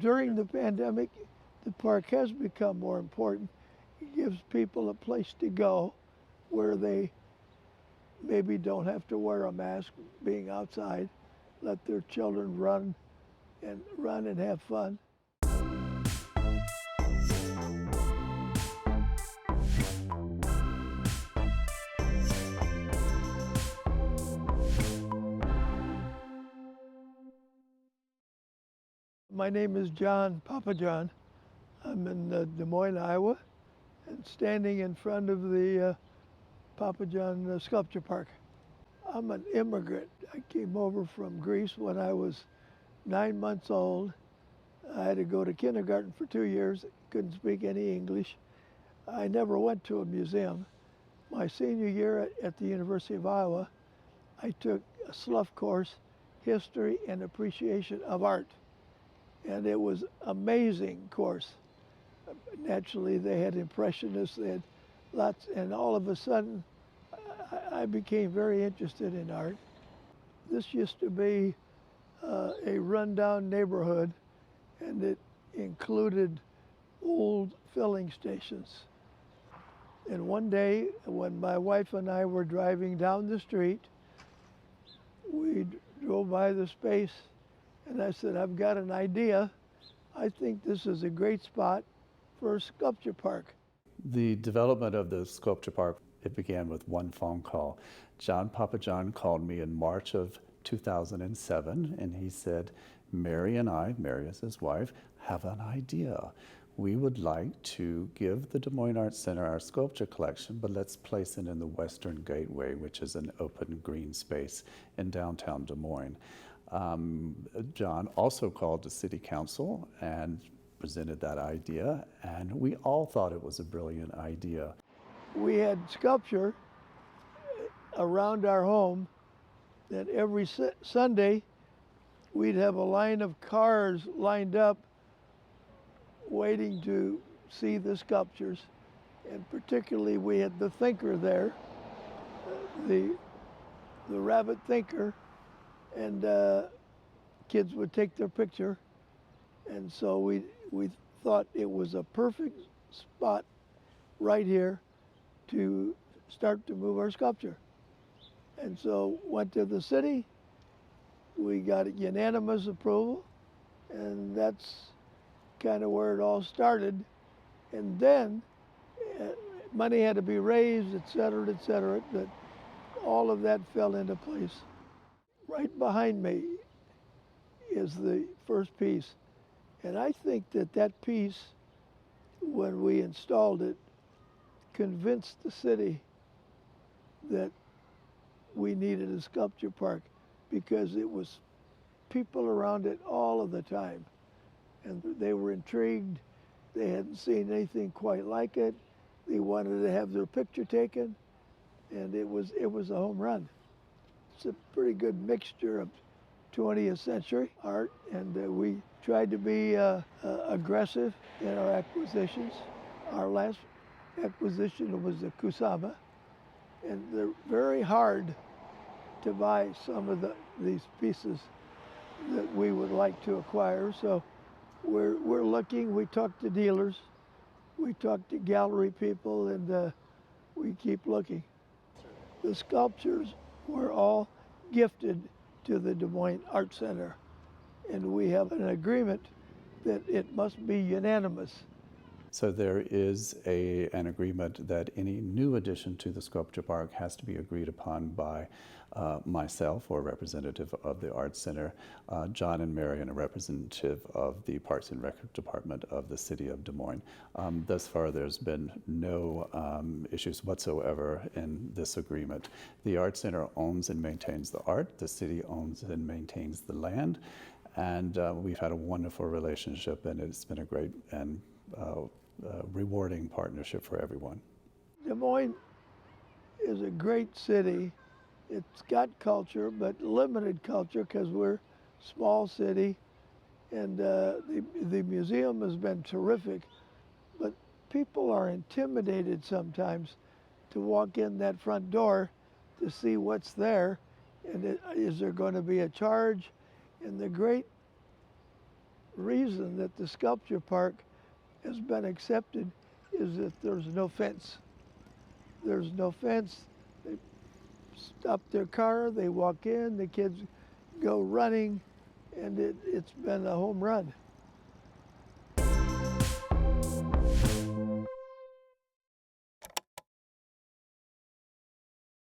During the pandemic, the park has become more important. It gives people a place to go where they maybe don't have to wear a mask being outside, let their children run and have fun. My name is John Pappajohn. I'm in Des Moines, Iowa, and standing in front of the Pappajohn Sculpture Park. I'm an immigrant. I came over from Greece when I was 9 months old. I had to go to kindergarten for 2 years, couldn't speak any English. I never went to a museum. My senior year at the University of Iowa, I took a SLUF course, History and Appreciation of Art. And it was an amazing course. Naturally, they had impressionists, they had lots, and all of a sudden, I became very interested in art. This used to be a rundown neighborhood, and it included old filling stations. And one day, when my wife and I were driving down the street, we drove by the space, and I said, I've got an idea. I think this is a great spot for a sculpture park. The development of the sculpture park, it began with one phone call. John Pappajohn called me in March of 2007, and he said, Mary and I, Mary is his wife, have an idea. We would like to give the Des Moines Arts Center our sculpture collection, but let's place it in the Western Gateway, which is an open green space in downtown Des Moines. John also called the city council and presented that idea, and we all thought it was a brilliant idea. We had sculpture around our home that every Sunday we'd have a line of cars lined up waiting to see the sculptures. And particularly we had the thinker there, the rabbit thinker, and kids would take their picture. And so we thought it was a perfect spot right here to start to move our sculpture. And so went to the city, we got unanimous approval, and that's kind of where it all started. And then money had to be raised, et cetera, but all of that fell into place. Right behind me is the first piece. And I think that piece, when we installed it, convinced the city that we needed a sculpture park, because it was people around it all of the time. And they were intrigued. They hadn't seen anything quite like it. They wanted to have their picture taken, and it was a home run. It's a pretty good mixture of 20th century art, and we tried to be aggressive in our acquisitions. Our last acquisition was the Kusama, and they're very hard to buy some of these pieces that we would like to acquire. So we're looking. We talk to dealers, we talk to gallery people, and we keep looking. The sculptures were all gifted to the Des Moines Art Center, and we have an agreement that it must be unanimous. So there is an agreement that any new addition to the sculpture park has to be agreed upon by myself, or a representative of the Arts Center, John and Mary, and a representative of the Parks and Rec Department of the City of Des Moines. Thus far, there's been no issues whatsoever in this agreement. The Arts Center owns and maintains the art. The city owns and maintains the land. And we've had a wonderful relationship, and it's been a great and rewarding partnership for everyone. Des Moines is a great city. It's got culture, but limited culture because we're a small city, and the museum has been terrific, but people are intimidated sometimes to walk in that front door to see what's there, and is there going to be a charge? And the great reason that the sculpture park has been accepted is that there's no fence. There's no fence. They stop their car, they walk in, the kids go running, and it's been a home run.